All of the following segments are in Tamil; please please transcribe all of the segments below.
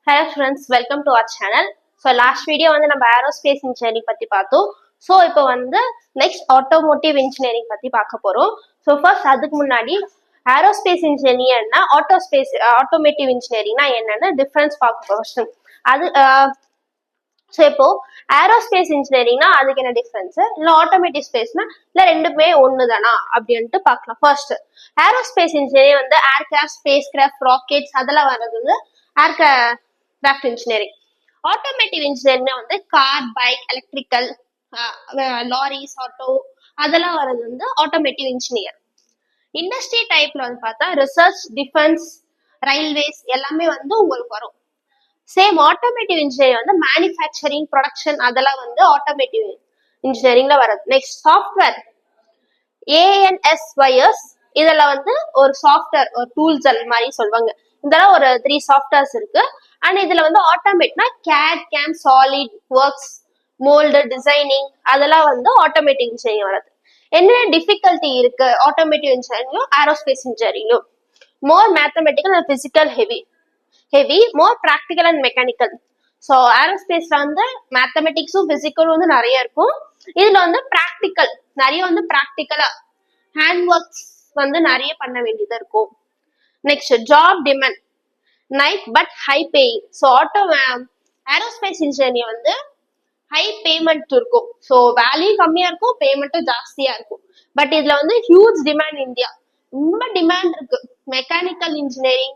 Hello friends, welcome to our channel. So last video வந்து நம்ம aerospace engineering பத்தி பார்த்தோம். So இப்போ வந்து next automotive engineering பத்தி பார்க்க போறோம். So first அதுக்கு முன்னாடி aerospace engineering என்ன automotive engineering என்னன்னு டிஃபரன்ஸ் பார்க்க போறோம். அது ஸோ இப்போ ஏரோஸ்பேஸ் இன்ஜினியரிங்னா அதுக்கு என்ன டிஃபரன்ஸ், இல்லை ஆட்டோமேட்டிக் ஸ்பேஸ்னா இல்லை ரெண்டுமே ஒன்று தானா அப்படின்ட்டு பார்க்கலாம். ஃபர்ஸ்ட் ஏரோஸ்பேஸ் இன்ஜினியரிங் வந்து ஏர்கிராஃப்ட், ஸ்பேஸ் கிராஃப்ட், ராக்கெட்ஸ் அதெல்லாம் வர்றது வந்து ஏர்கிராஃப்ட் இன்ஜினியரிங். ஆட்டோமேட்டிவ் இன்ஜினியரிங்னா வந்து car, bike, electrical, loris, auto அதெல்லாம் வர்றது வந்து ஆட்டோமேட்டிவ் இன்ஜினியர். இண்டஸ்ட்ரி டைப்ல வந்து பார்த்தா ரிசர்ச், டிஃபென்ஸ், ரயில்வேஸ் எல்லாமே வந்து உங்களுக்கு வரும். சேம் ஆட்டோமேட்டிவ் இன்ஜினியரிங் வந்து மேனுஃபேக்சரிங், ப்ரொடக்ஷன் அதெல்லாம் வந்து ஆட்டோமேட்டிவ் இன்ஜினியரிங்ல வருது. நெக்ஸ்ட் சாஃப்ட்வேர், ANSYS இதெல்லாம் வந்து ஒரு சாஃப்ட்வேர், ஒரு டூல்ஸ் அது மாதிரி சொல்லுவாங்க. இதெல்லாம் ஒரு 3 சாஃப்ட்வேர்ஸ் இருக்கு. அண்ட் இதுல வந்து ஆட்டோமேட்னா CAD, CAM, solid works, mould, designing அதெல்லாம் வந்து ஆட்டோமேட்டிக் இன்ஜினியரிங் வருது. என்ன டிஃபிகல்ட்டி இருக்கு ஆட்டோமேட்டிவ் இன்ஜினியரிங்கும் ஏரோஸ்பேஸ் இன்ஜினியரிங்கும்? More mathematical and physical heavy, more practical and mechanical. So ஏரோஸ்பேஸ்ல வந்து மேத்தமெட்டிக்ஸும் பிசிக்கலும் வந்து நிறைய இருக்கும். இதுல வந்து ப்ராக்டிக்கல் நிறைய வந்து ப்ராக்டிக்கலா ஹேண்ட் ஒர்க்ஸ் வந்து நிறைய பண்ண வேண்டியதா இருக்கும். Next job demand night but high paying. So aerospace engineering வந்து ஹை பேமெண்ட் இருக்கும். ஸோ வேல்யூ கம்மியா இருக்கும், பேமெண்ட்டும் ஜாஸ்தியா இருக்கும். பட் இதுல வந்து ஹியூஜ் டிமாண்ட், இந்தியா ரொம்ப டிமாண்ட் இருக்கு. மெக்கானிக்கல் இன்ஜினியரிங்,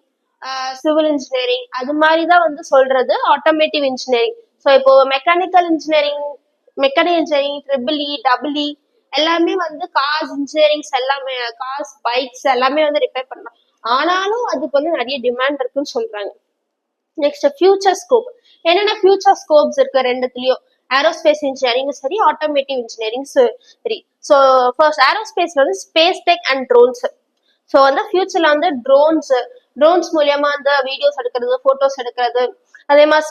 சிவில் இன்ஜினியரிங் அது மாதிரிதான் வந்து சொல்றது ஆட்டோமேட்டிவ் இன்ஜினியரிங். ஸோ இப்போ மெக்கானிக்கல் இன்ஜினியரிங், EEE எல்லாமே வந்து கார்ஸ் இன்ஜினியரிங்ஸ் எல்லாமே, கார்ஸ், பைக்ஸ் எல்லாமே வந்து ரிப்பேர் பண்ணலாம். ஆனாலும் அதுக்கு வந்து நிறைய டிமாண்ட் இருக்குன்னு சொல்றாங்க. Next future scope. என்னென்ன ஃபியூச்சர் ஸ்கோப்ஸ் இருக்கு ரெண்டுத்துலயும், ஏரோஸ்பேஸ் இன்ஜினியரிங் சரி, ஆட்டோமேட்டிவ் இன்ஜினியரிங் சரி. ஸோ ஃபர்ஸ்ட் ஏரோஸ்பேஸ்ல வந்து space tech and drones. So வந்து ஃபியூச்சர்ல வந்து ட்ரோன்ஸ் மூலியமா அந்த வீடியோஸ் எடுக்கிறது, போட்டோஸ் எடுக்கிறது, அதே மாதிரி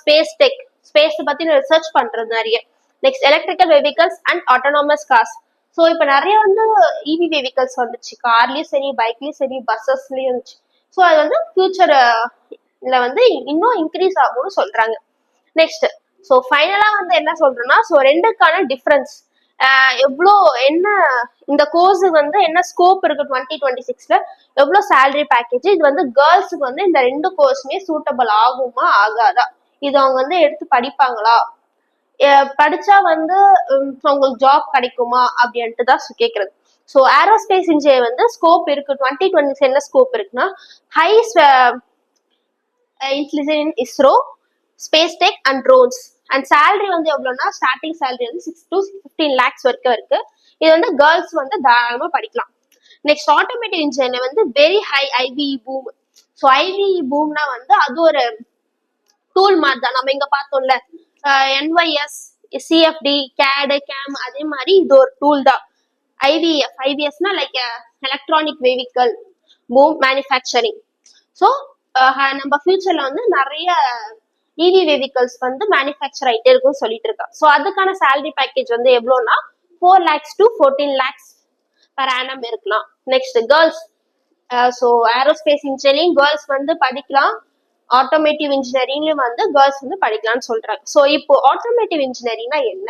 ஸ்பேஸ் பத்தி ரிசர்ச் பண்றது நிறைய. Next electrical vehicles and autonomous cars. So இப்போ நிறைய வந்து இவி வெஹிக்கல்ஸ் வந்துச்சு, கார்லயும் சரி, பைக்லயும் சரி, பஸ்ஸஸ்லயும் இருந்துச்சு. ஸோ அது வந்து ஃபியூச்சர்ல வந்து இன்னும் இன்க்ரீஸ் ஆகும்னு சொல்றாங்க. நெக்ஸ்ட் ஸோ ஃபைனலா வந்து என்ன சொல்றேன்னா, ஸோ ரெண்டுக்கான டிஃபரன்ஸ் எவ்வளோ, என்ன இந்த கோர்ஸுக்கு வந்து என்ன ஸ்கோப் இருக்கு 2026ல, எவ்வளோ சேலரி பேக்கேஜ், இது வந்து கேர்ள்ஸுக்கு வந்து இந்த ரெண்டு கோர்ஸுமே சூட்டபிள் ஆகுமா ஆகாதா, இது அவங்க வந்து எடுத்து படிப்பாங்களா, படிச்சா வந்து அவங்களுக்கு ஜாப் கிடைக்குமா அப்படின்ட்டு தான் கேட்கறது. ஸோ ஏரோஸ்பேஸ் இன்ஜினியர் வந்து ஸ்கோப் இருக்கு 2026 என்ன ஸ்கோப் இருக்குன்னா, high intelligent, ISRO, space tech and drones. And salary வந்து எவ்வளோனா, ஸ்டார்டிங் சேலரி வந்து 6 to 15 lakhs வரைக்கும் இருக்கு. இது வந்து கேர்ள்ஸ் வந்து தாராளமா படிக்கலாம். நெக்ஸ்ட் ஆட்டோமேட்டிக் இன்ஜினியர் வந்து very high IVE boom. So IVE பூம்னா வந்து அது ஒரு டூல் மாதிரி தான். நம்ம இங்க பார்த்தோம்ல NYS, CFD, CAD, CAM அதே மாதிரி இது ஒரு டூல் தான். IVSனா like electronic vehicle boom manufacturing. So நம்ம ஃபியூச்சர்ல வந்து நிறைய EV வெஹிக்கல்ஸ் வந்து மேனுஃபேக்சர் ஆகிட்டே இருக்கும்னு சொல்லிட்டு இருக்கா. ஸோ அதுக்கான சேலரி பேக்கேஜ் வந்து எவ்வளோனா 4 lakhs to 14 lakhs per annum இருக்கலாம். Next girls, so aerospace engineering girls வந்து படிக்கலாம், ஆட்டோமேட்டிவ் இன்ஜினியரிங்லயும் வந்து கேர்ள்ஸ் வந்து படிக்கலாம்னு சொல்றாங்க. ஸோ இப்போ ஆட்டோமேட்டிவ் இன்ஜினியரிங்னா என்ன,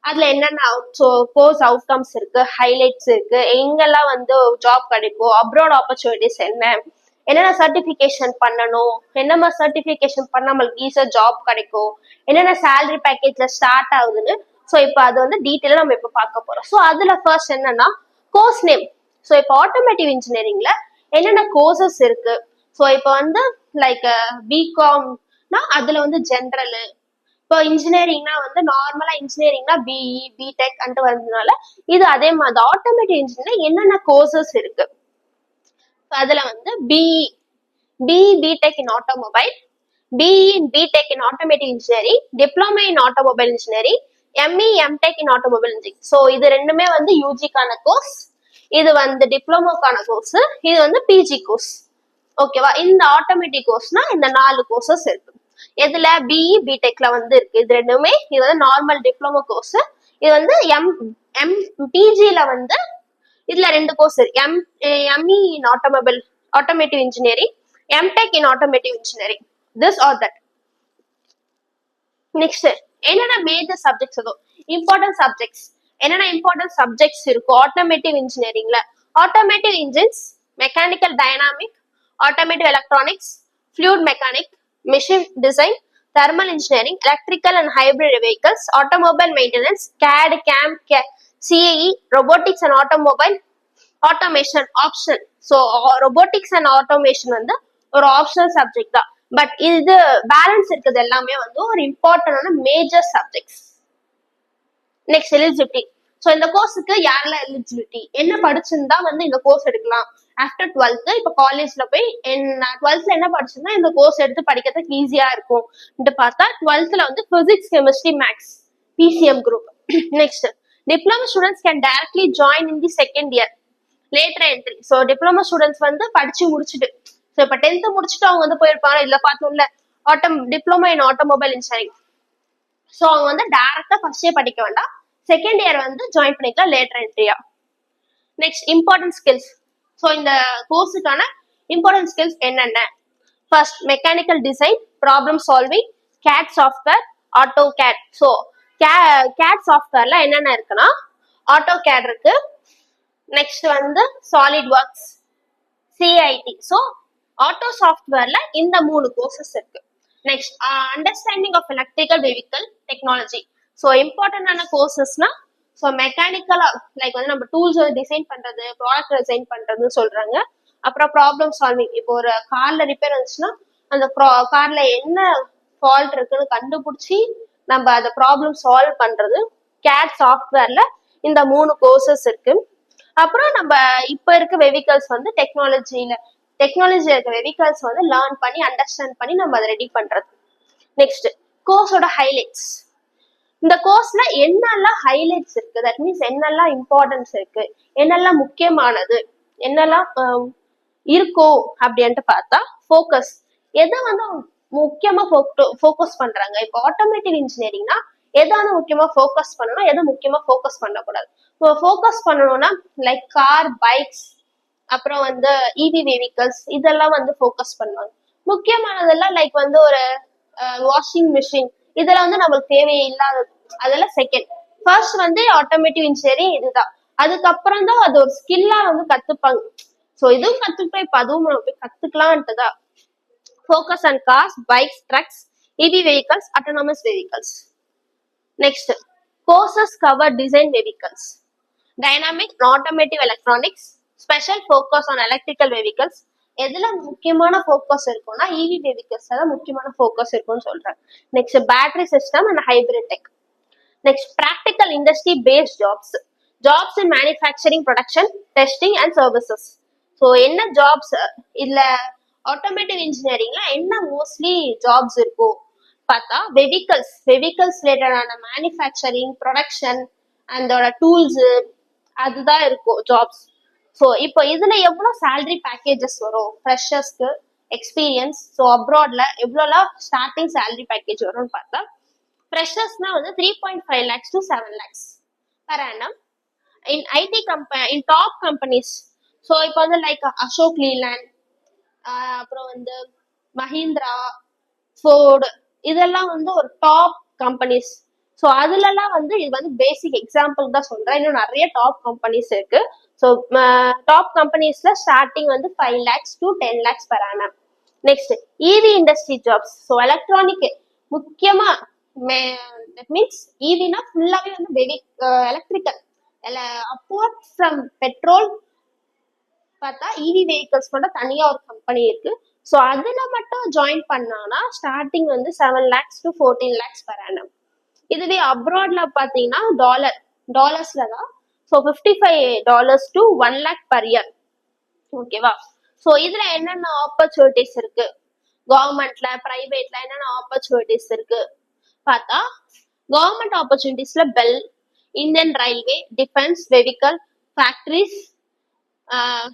அதுல என்னென்ன கோர்ஸ் அவுட்கம்ஸ் இருக்கு, ஹைலைட்ஸ் இருக்கு, எங்கெல்லாம் வந்து ஜாப் கிடைக்கும், அப்ராட் ஆப்பர்ச்சுனிட்டிஸ் என்னென்ன சர்டிபிகேஷன் பண்ணணும், என்னென்ன சர்டிபிகேஷன் பண்ண நம்மளுக்கு ஈஸியா ஜாப் கிடைக்கும், என்னென்ன சேலரி பேக்கேஜ்ல ஸ்டார்ட் ஆகுதுன்னு. ஸோ இப்போ அது வந்து டீட்டெயிலா நம்ம இப்போ பார்க்க போறோம். ஸோ அதுல ஃபர்ஸ்ட் என்னன்னா கோர்ஸ் நேம். ஸோ இப்போ ஆட்டோமேட்டிவ் இன்ஜினியரிங்ல என்னென்ன கோர்சஸ் இருக்கு. ஸோ இப்போ வந்து லைக் பிகாம்னா அதுல வந்து ஜென்ரல், இப்போ இன்ஜினியரிங்னா வந்து நார்மலா இன்ஜினியரிங்னா BE, BTech அன்ட்டு வந்ததுனால இது அதே மாதிரி ஆட்டோமேட்டிக் இன்ஜினியரிங் என்னென்ன கோர்சஸ் இருக்கு. அதுல வந்து BE BTech in automobile, BE in BTech in automotive engineering, diploma in automobile engineering, ME MTech in automobile engineering. So இது ரெண்டுமே வந்து யூஜிக்கான கோர்ஸ், இது வந்து டிப்ளமோக்கான கோர்ஸ், இது வந்து PG கோர்ஸ். ஓகேவா? இந்த ஆட்டோமேட்டிக் கோர்ஸ்னா இந்த 4 கோர்சஸ் இருக்கு. எதுல BE BTechல வந்து இருக்கு இது ரெண்டுமே. இது வந்து நார்மல் டிப்ளமோ கோர்ஸ். இது வந்து PGல வந்து இதுல 2 கோர்ஸ் இருக்கு. ME in automotive engineering, MTech in automotive engineering, this or that. Next என்னென்ன மேஜர் சப்ஜெக்ட்ஸ் இருக்கும், இம்பார்ட்டன்ட் சப்ஜெக்ட்ஸ் என்னென்ன இம்பார்ட்டன்ட் சப்ஜெக்ட்ஸ் இருக்கும் ஆட்டோமேட்டிவ் இன்ஜினியரிங்ல? Automotive engines, mechanical dynamic, automotive electronics, fluid mechanic, machine design, thermal engineering, electrical and hybrid vehicles, automobile maintenance, CAD, CAM, CAE, robotics and automobile, automation option. So robotics and automation வந்து ஒரு ஆப்ஷனல் சப்ஜெக்ட் தான். பட் இது பேலன்ஸ் இருக்குது எல்லாமே வந்து ஒரு இம்பார்ட்டன்டான major subjects. Next eligibility. So இந்த கோர்ஸுக்கு யாரெல்லாம் எலிஜிபிலிட்டி, என்ன படிச்சிருந்தா வந்து இந்த கோர்ஸ் எடுக்கலாம் ஆஃப்டர் 12th? இப்போ காலேஜ்ல போய் என்ன 12th என்ன படிச்சிருந்தா இந்த கோர்ஸ் எடுத்து படிக்கிறதுக்கு ஈஸியா இருக்கும் பார்த்தா 12th வந்து physics, chemistry, maths, PCM group. Next diploma students can directly join in the second year lateral entry. So diploma students வந்து படிச்சு முடிச்சுட்டு, ஸோ இப்போ 10th முடிச்சுட்டு அவங்க வந்து போயிருப்பாங்க, இதுல பார்த்தோம்ல diploma in automobile engineering. So அவங்க வந்து டைரக்டா ஃபர்ஸ்ட் இயர் படிக்க வேண்டாம், செகண்ட் இயர் வந்து ஜாயின் பண்ணிக்கலாம் லேட்டர் என்ட்ரியா. Next important skills. ஸோ இந்த கோர்ஸுக்கான இம்பார்ட்டன்ட் ஸ்கில்ஸ் என்னென்ன? First mechanical design, problem solving, CAD software, auto CAD. So CAD சாஃப்ட்வேர்ல என்னென்ன இருக்குன்னா ஆட்டோ கேட் இருக்கு, நெக்ஸ்ட் வந்து solid works, CID. So auto சாஃப்ட்வேர்ல இந்த 3 கோர்சஸ் இருக்கு. Next understanding of electrical vehicle technology. So இம்பார்ட்டன்டான கோர்சஸ்னா ஸோ மெக்கானிக்கலா லைக் வந்து நம்ம டூல்ஸ் டிசைன் பண்றது, ப்ராடக்ட் டிசைன் பண்றதுன்னு சொல்றாங்க. அப்புறம் ப்ராப்ளம் சால்விங், இப்போ ஒரு கார்ல ரிப்பேர் வந்துச்சுன்னா அந்த கார்ல என்ன ஃபால்ட் இருக்குன்னு கண்டுபிடிச்சி நம்ம அந்த ப்ராப்ளம் சால்வ் பண்றது. கேட் சாஃப்ட்வேர்ல இந்த 3 கோர்சஸ் இருக்கு. அப்புறம் நம்ம இப்ப இருக்க வெஹிக்கல்ஸ் வந்து டெக்னாலஜி இருக்க வெஹிக்கல்ஸ் வந்து லேர்ன் பண்ணி அண்டர்ஸ்டாண்ட் பண்ணி நம்ம அதை ரெடி பண்றது. நெக்ஸ்ட் கோர்ஸோட ஹைலைட்ஸ். இந்த கோர்ஸ்ல என்னெல்லாம் ஹைலைட்ஸ் இருக்கு, தட் மீன்ஸ் என்னெல்லாம் இம்பார்ட்டன்ஸ் இருக்கு, என்னெல்லாம் முக்கியமானது, என்னெல்லாம் இருக்கும் அப்படின்ட்டு பார்த்தா ஃபோக்கஸ். எதை வந்து முக்கியமா ஃபோக்கஸ் பண்றாங்க? இப்போ ஆட்டோமேட்டிவ் இன்ஜினியரிங்னா எதாவது முக்கியமா ஃபோக்கஸ் பண்ணணும், எதை முக்கியமா ஃபோக்கஸ் பண்ணக்கூடாது? ஃபோக்கஸ் பண்ணணும்னா லைக் கார், பைக்ஸ், அப்புறம் வந்து இவி வெஹிக்கல்ஸ், இதெல்லாம் வந்து ஃபோக்கஸ் பண்ணுவாங்க. முக்கியமானதெல்லாம் லைக் வந்து ஒரு வாஷிங் மிஷின், இதெல்லாம் வந்து நம்மளுக்கு தேவையே இல்லாதது, அதெல்லாம் செகண்ட். ஃபர்ஸ்ட் வந்து ஆட்டோமேட்டிவ் இன்ஜினியரிங் இதுதான், அதுக்கப்புறம் தான் அது ஒரு ஸ்கில்லா வந்து கத்துப்பாங்க. ஸோ இதுவும் கத்துக்கிட்டோம், இப்போ அதுவும் நம்ம போய் கத்துக்கலான்ட்டுதான். Focus on cars, bikes, trucks, EV vehicles, autonomous vehicles. Next courses cover design vehicles, dynamic, automotive electronics, special focus on electrical vehicles. எதுல முக்கியமான ஃபோக்கஸ் இருக்கும்னா இவி வெஹிக்கல்ஸ் தான் முக்கியமான ஃபோக்கஸ் இருக்கும்னு சொல்றேன். Next battery system and hybrid tech. Next practical industry based jobs in manufacturing, production, testing and services. So என்ன ஜாப்ஸ் இல்ல ஆட்டோமேட்டிவ் இன்ஜினியரிங்ல என்ன மோஸ்ட்லி ஜாப்ஸ் இருக்கும் பார்த்தா வெஹிக்கல்ஸ் ரிலேட்டடான மேனுஃபேக்சரிங், ப்ரொடக்ஷன், அதோட டூல்ஸ், அதுதான் இருக்கும் ஜாப்ஸ். ஸோ இப்போ இதுல எவ்வளவு சேலரி பேக்கேஜஸ் வரும் ஃப்ரெஷர்ஸ்க்கு, எக்ஸ்பீரியன்ஸ், ஸோ அப்ராட்ல எவ்வளோலாம் ஸ்டார்டிங் சேலரி பேக்கேஜ் வரும்னு பார்த்தா ஃப்ரெஷர்ஸ்னா வந்து 3.5 lakhs to 7 lakhs per annum in IT in top companies. So இப்போ வந்து லைக் அசோக் லீலாண்ட், அப்புறம் வந்து மஹிந்திரா, ஃபோர்டு, இதெல்லாம் வந்து ஒரு டாப் கம்பெனிஸ். ஸோ அதுலலாம் வந்து இது வந்து பேசிக் எக்ஸாம்பிள் தான் சொல்றேன், இன்னும் நிறைய டாப் கம்பெனிஸ் இருக்கு. ஸோ டாப் கம்பெனிஸ்ல ஸ்டார்டிங் வந்து 5 lakhs to 10 lakhs per annum. Next EV industry jobs. So electronic முக்கியமா மீன்ஸ் இவினா ஃபுல்லாவே வந்து எலக்ட்ரிக்கல். அப்பார்ட் ஃப்ரம் பெட்ரோல் பார்த்தா இவி வெஹிக்கல்ஸ் மட்டும் தனியா ஒரு கம்பெனி இருக்கு. ஸோ அதுல மட்டும் ஜாயின் பண்ணானா ஸ்டார்டிங் வந்து 7 lakhs to 14 lakhs per annum. இதுவே அப்ராட்ல பாத்தீங்கன்னா டாலர்ஸ்ல தான். So $55 to 1 lakh per year. ஓகேவா? ஸோ இதுல என்னென்ன ஆப்பர்ச்சுனிட்டிஸ் இருக்கு, கவர்மெண்ட்ல பிரைவேட்ல என்னென்ன ஆப்பர்ச்சுனிட்டிஸ் இருக்கு பார்த்தா கவர்மெண்ட் ஆப்பர்ச்சுனிட்டிஸ்ல BEL, Indian railway, defence, vehicle, factories,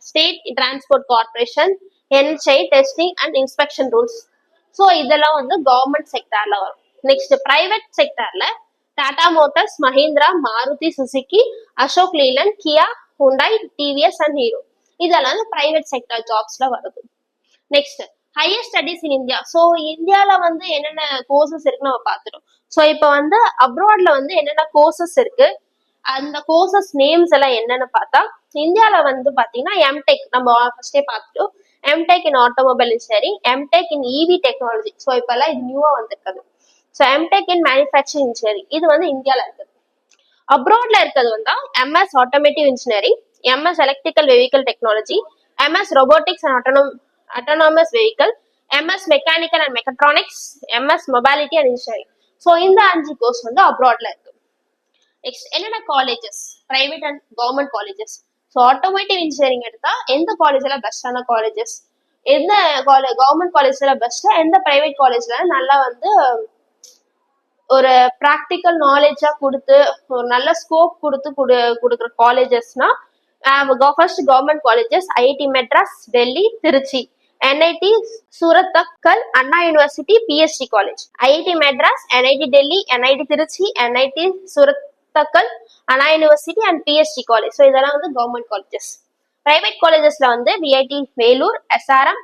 state transport corporation, NHI, testing and inspection rules. So இதெல்லாம் வந்து கவர்மெண்ட் செக்டார்ல வரும். நெக்ஸ்ட் பிரைவேட் செக்டார்ல Tata Motors, Mahindra, Maruti Suzuki, Ashok Leyland, Kia, Hyundai, TVS and Hero, இதெல்லாம் வந்து பிரைவேட் செக்டார் ஜாப்ஸ்ல வருது. Next higher studies in India. So இந்தியால வந்து என்னென்ன கோர்சஸ் இருக்குன்னு நம்ம பார்த்துட்டோம். ஸோ இப்போ வந்து அப்ராட்ல வந்து என்னென்ன கோர்சஸ் இருக்கு, அந்த கோர்சஸ் நேம்ஸ் எல்லாம் என்னன்னு பார்த்தா, இந்தியால வந்து பாத்தீங்கன்னா எம்டெக் நம்ம ஃபர்ஸ்டே பார்த்துட்டோம். MTech in automobile engineering, MTech in EV technology. So இப்பெல்லாம் இது நியூவா வந்திருக்குது. So MTech in manufacturing engineering இது வந்து இந்தியால இருக்குது. அப்ராட்ல இருக்கிறது வந்து MS automotive engineering, MS electrical vehicle technology, MS robotics and autonomous vehicle, MS mechanical and mechatronics, MS mobility and engineering. So இந்த 5 கோர்ஸ் வந்து அப்ராட்ல இருக்கு. நெக்ஸ்ட் என்னென்ன colleges, private and government colleges. So automotive engineering எடுத்தா எந்த காலேஜ்ல பெஸ்டான காலேஜஸ், எந்த கவர்மெண்ட் காலேஜ்ல பெஸ்டா, எந்த பிரைவேட் காலேஜ்ல நல்லா வந்து ஒரு ப்ராக்டிக்கல் நாலேஜா கொடுத்து ஒரு நல்ல ஸ்கோப் கொடுத்து கொடுக்குற காலேஜஸ்னா first government colleges IIT Madras, Delhi, Tiruchi, NIT Surathkal, Anna University, PST college. IIT Madras, NIT Delhi, NIT Tiruchi, NIT Surathkal, Anna University and PST college. So இதெல்லாம் வந்து கவர்மெண்ட் காலேஜஸ். பிரைவேட் காலேஜஸ்ல வந்து VIT Vellore, SRM,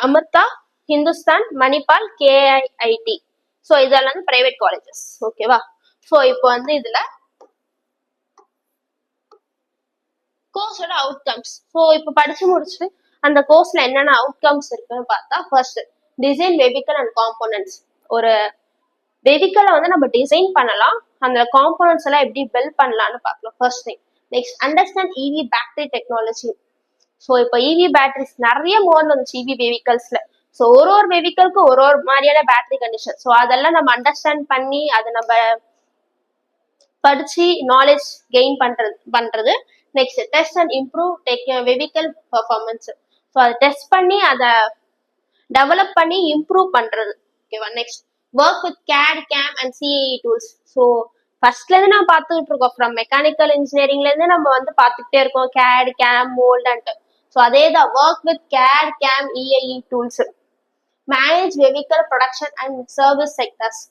Amrita, Hindustan, Manipal, KIIT. So இதெல்லாம் வந்து பிரைவேட் காலேஜஸ். ஓகேவா? ஸோ இப்போ வந்து இதுல கோர்ஸோட அவுட்கம்ஸ். ஸோ இப்போ படிச்சு முடிச்சுட்டு அந்த கோர்ஸ்ல என்னென்ன அவுட்கம்ஸ் இருக்குன்னு பார்த்தா, first design vehicle and components. ஒரு வெஹிக்கலை வந்து நம்ம டிசைன் பண்ணலாம், அந்த காம்போனன்ட்ஸ் எல்லாம் எப்படி பில்ட் பண்ணலாம்னு பார்க்கலாம் ஃபர்ஸ்ட் திங். நெக்ஸ்ட் அண்டர்ஸ்டாண்ட் இவி பேட்டரி டெக்னாலஜி. ஸோ இப்போ இவி பேட்டரிஸ் நிறைய மோட் வந்துச்சு இவி வெஹிக்கல்ஸ்ல. ஸோ ஒரு வெஹிக்கலுக்கு ஒரு மாதிரியான பேட்டரி கண்டிஷன். ஸோ அதெல்லாம் நம்ம அண்டர்ஸ்டாண்ட் பண்ணி அதை நம்ம படிச்சு நாலேஜ் கெயின் பண்றது. Next test and improve vehicle performance. So அதை டெஸ்ட் பண்ணி அதை டெவலப் பண்ணி இம்ப்ரூவ் பண்றது. ஓகேவா? Next work with CAD, CAM and CAE tools. So ஃபர்ஸ்ட்ல இருந்து நம்ம பார்த்துக்கிட்டு இருக்கோம், ஃப்ரம் மெக்கானிக்கல் இன்ஜினியரிங்ல இருந்து நம்ம வந்து பார்த்துக்கிட்டே இருக்கோம் CAD, CAM, mould and. So அதே தான் work with CAD, CAM, EIE tools. Manage vehicle production and service sectors.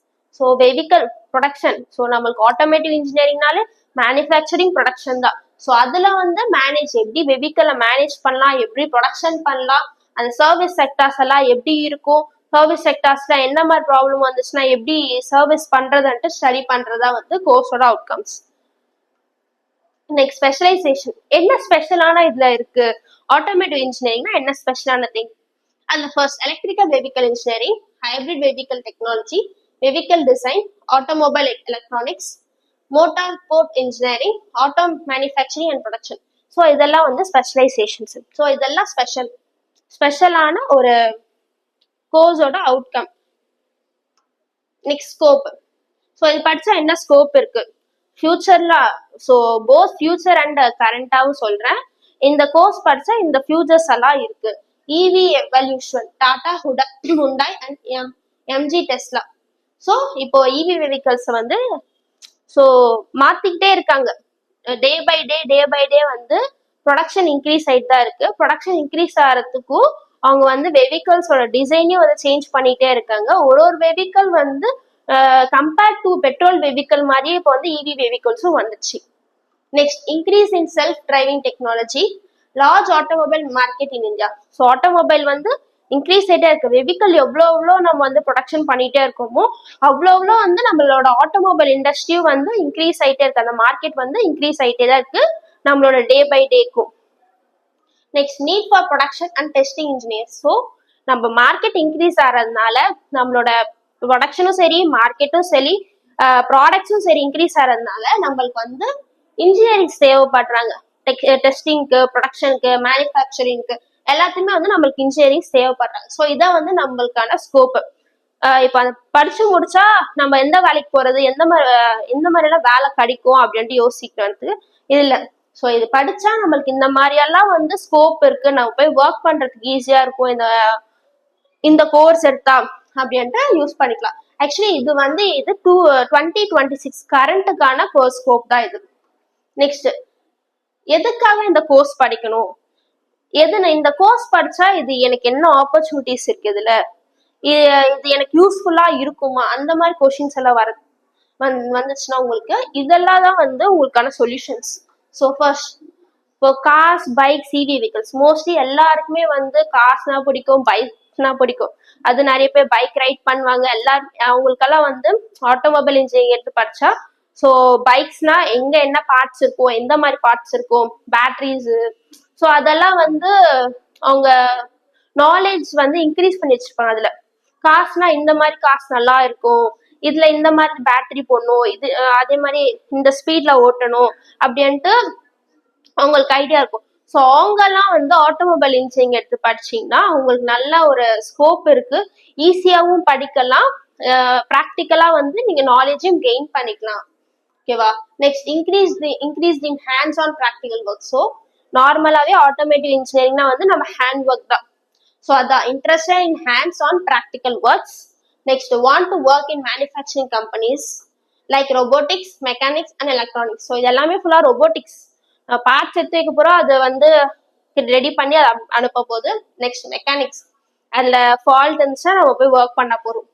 So vehicle production, so நம்மளுக்கு ஆட்டோமேட்டிவ் இன்ஜினியரிங்னாலே மேனுஃபேக்சரிங் ப்ரொடக்ஷன் தான். ஸோ அதுல வந்து மேனேஜ் எப்படி வெஹிக்கலை மேனேஜ் பண்ணலாம், எப்படி ப்ரொடக்ஷன் பண்ணலாம், அந்த சர்வீஸ் செக்டார்ஸ் எல்லாம் எப்படி இருக்கும், சர்வீஸ் செக்டார்ஸ்ல என்ன மாதிரி ப்ராப்ளம் வந்துச்சுன்னா எப்படி சர்வீஸ் பண்றதுன்ட்டு ஸ்டடி பண்றதா வந்து கோர்ஸோட அவுட்கம்ஸ். Next specialisation. என்ன ஸ்பெஷலான இதுல இருக்கு ஆட்டோமேட்டிவ் இன்ஜினியரிங்னா என்ன ஸ்பெஷலான திங்? அதுல first electrical vehicle engineering, hybrid vehicle technology, vehicle design, automobile electronics, motor sport engineering, auto manufacturing and production. So இதெல்லாம் வந்து ஸ்பெஷலைசேஷன்ஸ். ஸோ இதெல்லாம் ஸ்பெஷலான ஒரு கோர்ஸோட அவுட்கம். Next scope. ஸோ இது படிச்சா என்ன ஸ்கோப் இருக்கு ஃபியூச்சர்ல? ஸோ போத் ஃபியூச்சர் அண்ட் கரண்டாவும் சொல்றேன். இந்த கோர்ஸ் படிச்சா இந்த ஃபியூச்சர்ஸ் எல்லாம் இருக்கு. EV evolution, Tata, Hyundai and MG Tesla. So இப்போ இவி வெஹிக்கல்ஸ் வந்து ஸோ மாத்திக்கிட்டே இருக்காங்க. டே பை டே வந்து ப்ரொடக்ஷன் இன்க்ரீஸ் ஆகிட்டு தான் இருக்கு. ப்ரொடக்ஷன் இன்க்ரீஸ் ஆகிறதுக்கும் அவங்க வந்து வெஹிக்கல்ஸோட டிசைனையும் வந்து சேஞ்ச் பண்ணிட்டே இருக்காங்க. ஒரு வெஹிக்கல் வந்து கம்பேர்ட் டு பெட்ரோல் வெஹிக்கல் மாதிரியே இப்போ வந்து இவி வெஹிக்கல்ஸும் வந்துச்சு. Next increase in self driving technology, large automobile market in India. So automobile வந்து இன்க்ரீஸ் ஆகிட்டே இருக்கு. வெஹிக்கல் எவ்வளோ நம்ம வந்து ப்ரொடக்ஷன் பண்ணிட்டே இருக்கோமோ அவ்வளோ வந்து நம்மளோட ஆட்டோமொபைல் இண்டஸ்ட்ரியும் வந்து இன்க்ரீஸ் ஆகிட்டே இருக்கு. அந்த மார்க்கெட் வந்து இன்க்ரீஸ் ஆகிட்டே தான் இருக்கு நம்மளோட டே பை டேக்கும். Next need for production and testing engineers. So நம்ம மார்க்கெட் இன்க்ரீஸ் ஆகிறதுனால நம்மளோட ப்ரொடக்ஷனும் சரி, மார்க்கெட்டும் சரி, ப்ராடக்ட்ஸும் சரி இன்க்ரீஸ் ஆகிறதுனால நம்மளுக்கு வந்து இன்ஜினியரிங்ஸ் தேவைப்படுறாங்க. டெஸ்டிங்க்கு, ப்ரொடக்ஷனுக்கு, மேனுஃபேக்சரிங்க்கு எல்லாத்தையுமே வந்து நம்மளுக்கு இன்ஜினியரிங்ஸ் தேவைப்படுறாங்க. ஸோ இதான் வந்து நம்மளுக்கான ஸ்கோப்பு. இப்போ அதை படிச்சு முடிச்சா நம்ம எந்த வேலைக்கு போறது, எந்த மாதிரிலாம் வேலை கிடைக்கும் அப்படின்ட்டு யோசிக்கிறதுக்கு இது இல்லை. ஸோ இது படிச்சா நம்மளுக்கு இந்த மாதிரியெல்லாம் வந்து ஸ்கோப் இருக்கு, நம்ம போய் ஒர்க் பண்றதுக்கு ஈஸியா இருக்கும் இந்த கோர்ஸ் எடுத்தா அப்படின்ட்டு யூஸ் பண்ணிக்கலாம். ஆக்சுவலி இது வந்து 2026 கரண்ட்டுக்கான கோர்ஸ் ஸ்கோப் தான் இது. நெக்ஸ்ட் எதுக்காக இந்த கோர்ஸ் படிக்கணும், இந்த கோர்ஸ் படிச்சா இது எனக்கு என்ன ஆப்பர்ச்சுனிட்டிஸ் இருக்கு, இது எனக்கு யூஸ்ஃபுல்லா இருக்குமா, அந்த மாதிரி கொஸ்டின்ஸ் எல்லாம் வந்துச்சுன்னா உங்களுக்கு இதெல்லாம் தான் வந்து உங்களுக்கான சொல்யூஷன்ஸ். ஸோ ஃபர்ஸ்ட் இப்போ cars bike CV vehicles mostly எல்லாருக்குமே வந்து கார்ஸ்னா பிடிக்கும், பைக்ஸ்னா பிடிக்கும். அது நிறைய பேர் பைக் ரைட் பண்ணுவாங்க. அவங்களுக்கெல்லாம் வந்து ஆட்டோமொபைல் இன்ஜினியரிங் எடுத்து படிச்சா ஸோ பைக்ஸ்னா எங்க என்ன பார்ட்ஸ் இருக்கும், எந்த மாதிரி பார்ட்ஸ் இருக்கும், பேட்டரிஸ், ஸோ அதெல்லாம் வந்து அவங்க நாலேஜ் வந்து இன்க்ரீஸ் பண்ணி வச்சிருப்பாங்க. அதுல காசுனா இந்த மாதிரி காசு நல்லா இருக்கும், இதுல இந்த மாதிரி பேட்டரி போடணும், இது அதே மாதிரி இந்த ஸ்பீட்ல ஓட்டணும் அப்படின்ட்டு அவங்களுக்கு ஐடியா இருக்கும். ஸோ அவங்கெல்லாம் வந்து ஆட்டோமொபைல் இன்ஜினியரிங் எடுத்து படிச்சீங்கன்னா அவங்களுக்கு நல்ல ஒரு ஸ்கோப் இருக்கு, ஈஸியாகவும் படிக்கலாம், ப்ராக்டிக்கலா வந்து நீங்க நாலேஜும் கெயின் பண்ணிக்கலாம். ஓகேவா? Next increase in hands on practical work. So நார்மலாவே ஆட்டோமேட்டிவ் இன்ஜினியரிங்னா வந்து நம்ம ஹேண்ட் ஒர்க் தான். ஸோ அதான் interested in hands on practical works. Next want to work in manufacturing companies like robotics, mechanics and electronics. So இது எல்லாமே ஃபுல்லா ரொபோட்டிக்ஸ், பார்ட்ஸ் எடுத்து வைக்க போறோம், அதை வந்து ரெடி பண்ணி அதை அனுப்ப போகுது. நெக்ஸ்ட் மெக்கானிக்ஸ், அதுல ஃபால்ட் இருந்துச்சுன்னா நம்ம போய் ஒர்க் பண்ண போறோம்.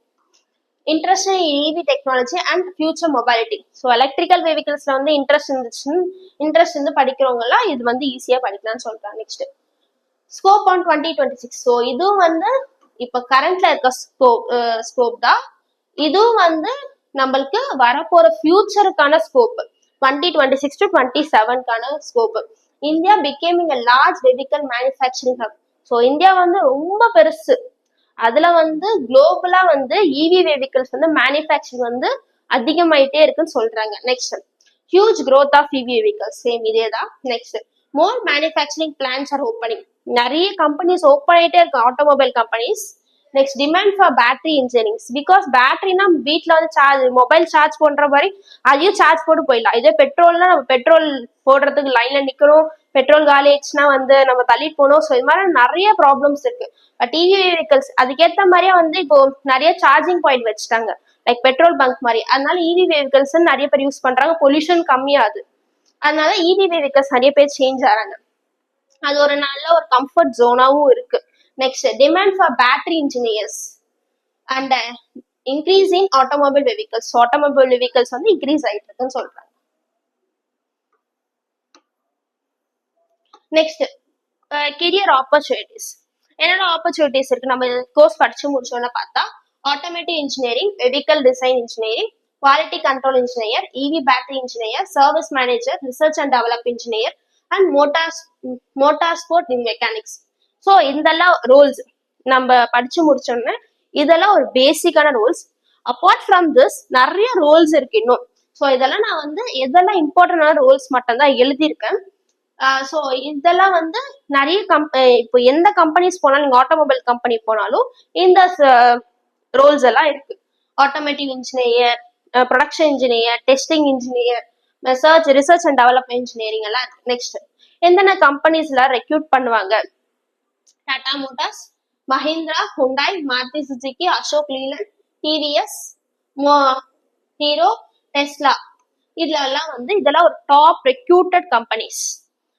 Interest in EV technology and future mobility. So electrical வெஹிக்கிள்ஸ்ல வந்து இன்ட்ரெஸ்ட் இருந்து படிக்கிறவங்க எல்லாம் இது வந்து ஈஸியா படிக்கலாம்னு சொல்றாங்க. Next scope on 2026. ஸோ இதுவும் வந்து இப்ப கரண்ட்ல இருக்க ஸ்கோப் தான், இதுவும் வந்து நம்மளுக்கு வரப்போற ஃபியூச்சருக்கான ஸ்கோப் 2026 to 27க்கான scope. India becoming a large vehicle manufacturing hub. So India வந்து ரொம்ப பெருசு, அதுல வந்து குளோபலா வந்து இவி வெஹிக்கிள்ஸ் வந்து மேனுஃபேக்சரிங் வந்து அதிகமாயிட்டே இருக்குன்னு சொல்றாங்க. Next huge growth of EV vehicles, same இதே தான். Next more manufacturing plans are opening. நிறைய கம்பெனிஸ் ஓப்பன் ஆயிட்டே இருக்கு, automobile companies. Next demand for battery engineering. Because பேட்டரினா வீட்டுல வந்து மொபைல் சார்ஜ் பண்ற மாதிரி அதையும் சார்ஜ் போட்டு போயிடலாம். இதே பெட்ரோல்னா நம்ம பெட்ரோல் போடுறதுக்கு லைன்ல நிக்கணும், பெட்ரோல் காலி ஆயிடுச்சுன்னா வந்து நம்ம தள்ளிட்டு போகணும். ஸோ இது மாதிரி நிறைய ப்ராப்ளம்ஸ் இருக்கு. பட் இவி வெஹிக்கிள்ஸ் அதுக்கேற்ற மாதிரியே வந்து இப்போ நிறைய சார்ஜிங் பாயிண்ட் வச்சுட்டாங்க, லைக் பெட்ரோல் பங்க் மாதிரி. அதனால இவி வெஹிக்கிள்ஸ் நிறைய பேர் யூஸ் பண்றாங்க, பொல்யூஷன் கம்மியாகுது. அதனால இவி வெஹிக்கிள்ஸ் நிறைய பேர் சேஞ்ச் ஆறாங்க. அது ஒரு நல்ல ஒரு கம்ஃபர்ட் ஜோனாவும் இருக்கு. Next demand for battery engineers and increase in automobile vehicles. Automobile vehicles வந்து இன்க்ரீஸ் ஆயிட்டு இருக்குன்னு சொல்றாங்க. Next career opportunities. என்னென்ன ஆப்பர்ச்சுனிட்டிஸ் இருக்கு நம்ம கோர்ஸ் படிச்சு முடிச்சோன்னு பார்த்தா, automotive engineering, vehicle design engineering, quality control engineer, EV battery engineer, service manager, research and develop engineer and motor sport in mechanics. So இதெல்லாம் ரோல்ஸ் நம்ம படிச்சு முடிச்சோன்னு இதெல்லாம் ஒரு பேசிக்கான ரோல்ஸ். அப்பார்ட் ஃப்ரம் திஸ் நிறைய ரோல்ஸ் இருக்கு இன்னும். ஸோ இதெல்லாம் நான் வந்து எதெல்லாம் இம்பார்ட்டன்டான ரோல்ஸ் மட்டும் தான் எழுதியிருக்கேன். ஸோ இதெல்லாம் வந்து நிறைய இப்போ எந்த கம்பெனிஸ் போனாலும், நீங்க ஆட்டோமொபைல் கம்பெனி போனாலும் இந்த ரோல்ஸ் எல்லாம் இருக்கு. Automotive engineer, production engineer, testing engineer, research and development engineering எல்லாம் இருக்கு. நெக்ஸ்ட் எந்தெந்த கம்பெனிஸ்ல ரெக்ரூட் பண்ணுவாங்க? Tata Motors, Mahindra, Hyundai, Maruti Suzuki, Ashok Leyland, TVS, Hero, Tesla. இதுல எல்லாம் வந்து இதெல்லாம் ஒரு டாப் ரெக்ரூட்டட் கம்பெனிஸ்.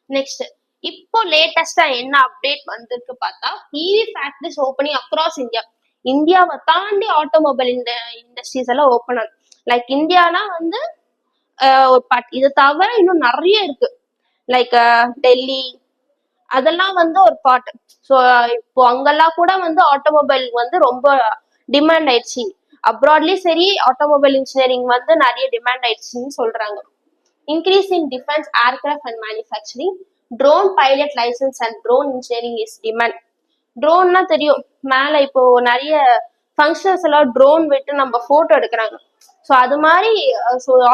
நெக்ஸ்ட் இப்போ லேட்டஸ்டா என்ன அப்டேட் வந்திருக்கு பார்த்தா, இவி ஃபேக்டரிஸ் ஓப்பனிங் அக்ராஸ் இந்தியா. இந்தியாவை தாண்டி ஆட்டோமொபைல் இண்டஸ்ட்ரீஸ் எல்லாம் ஓப்பன் ஆகும். லைக் இந்தியானா வந்து ஒரு பார்ட், இது தவிர இன்னும் நிறைய இருக்கு, லைக் டெல்லி அதெல்லாம் வந்து ஒரு பார்ட். ஸோ இப்போ அங்கெல்லாம் கூட வந்து ஆட்டோமொபைல் வந்து ரொம்ப டிமாண்ட் ஆயிடுச்சு. அப்ராட்லயும் சரி ஆட்டோமொபைல் இன்ஜினியரிங் வந்து நிறைய டிமாண்ட் ஆயிடுச்சுன்னு சொல்றாங்க. Increase in defence, aircraft and manufacturing, drone pilot licence and drone engineering is demand. ட்ரோன்னா தெரியும், மேல இப்போ நிறைய ஃபங்க்ஷன்ஸ் எல்லாம் ட்ரோன் விட்டு நம்ம போட்டோ எடுக்கிறாங்க. ஸோ அது மாதிரி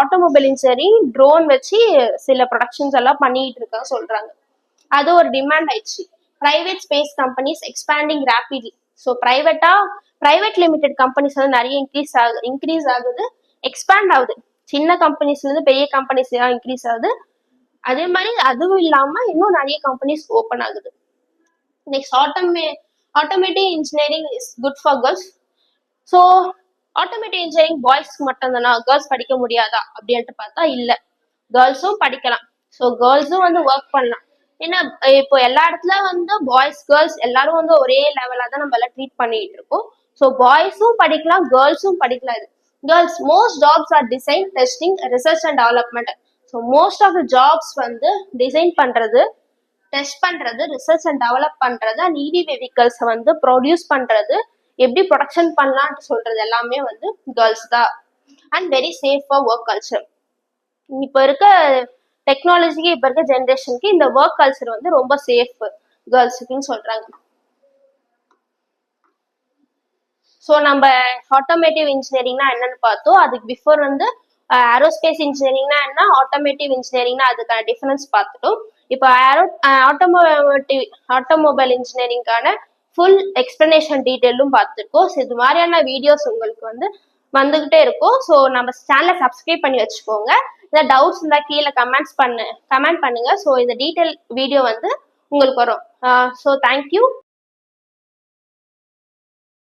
ஆட்டோமொபைல் இன்ஜினியரிங் ட்ரோன் வச்சு சில ப்ரொடக்ஷன்ஸ் எல்லாம் பண்ணிட்டு இருக்காங்க சொல்றாங்க. அது ஒரு டிமாண்ட் ஆயிடுச்சு. Private space companies expanding rapidly. So private limited companies வந்து நிறைய இன்க்ரீஸ் ஆகுது, எக்ஸ்பேண்ட் ஆகுது. சின்ன கம்பெனிஸ்ல இருந்து பெரிய கம்பெனிஸ் எல்லாம் இன்க்ரீஸ் ஆகுது. அதே மாதிரி அதுவும் இல்லாம இன்னும் நிறைய கம்பெனிஸ் ஓப்பன் ஆகுது. Next automotive engineering is good for girls. So automotive engineering பாய்ஸ்க்கு மட்டும் தானா, கேர்ள்ஸ் படிக்க முடியாதா அப்படின்ட்டு பார்த்தா இல்ல, கேர்ள்ஸும் படிக்கலாம். ஸோ கேர்ள்ஸும் வந்து ஒர்க் பண்ணலாம். ஏன்னா இப்போ எல்லா இடத்துல வந்து பாய்ஸ் கேர்ள்ஸ் எல்லாரும் வந்து ஒரே லெவலா தான் நம்ம எல்லாம் ட்ரீட் பண்ணிட்டு இருக்கோம். ஸோ பாய்ஸும் படிக்கலாம், கேர்ள்ஸும் படிக்கலாம். இது girls most jobs are design, testing, research and development. So most of the jobs வந்து டிசைன் பண்றது, டெஸ்ட் பண்றது, ரிசர்ச் அண்ட் டெவலப் பண்றது, அண்ட் இவி வெஹிக்கல்ஸ் வந்து ப்ரொடியூஸ் பண்றது, எப்படி ப்ரொடக்ஷன் பண்ணலாம்னு சொல்றது எல்லாமே வந்து கேர்ள்ஸ் தான். And very safe for work culture. இப்போ இருக்க டெக்னாலஜிக்கு, இப்போ இருக்க ஜென்ரேஷனுக்கு இந்த ஒர்க் கல்ச்சர் வந்து ரொம்ப சேஃப் கேர்ள்ஸுக்குன்னு சொல்றாங்க. ஸோ நம்ம ஆட்டோமேட்டிவ் இன்ஜினியரிங்னா என்னன்னு பார்த்தோம். அதுக்கு பிஃபோர் வந்து ஏரோஸ்பேஸ் இன்ஜினியரிங்னா என்ன, ஆட்டோமேட்டிவ் இன்ஜினியரிங்னா அதுக்கான டிஃபரன்ஸ் பார்த்துட்டோம். இப்போ ஆட்டோமொபைல் இன்ஜினியரிங்கான ஃபுல் எக்ஸ்பிளனேஷன் டீட்டெயிலும் பார்த்துருக்கோம். ஸோ இது மாதிரியான வீடியோஸ் உங்களுக்கு வந்து வந்துகிட்டே இருக்கும். ஸோ நம்ம சேனலை சப்ஸ்கிரைப் பண்ணி வச்சுக்கோங்க. ஏதாவது டவுட்ஸ் இருந்தால் கீழே கமெண்ட் பண்ணுங்க. ஸோ இந்த டீட்டெயில் வீடியோ வந்து உங்களுக்கு வரும். So thank you.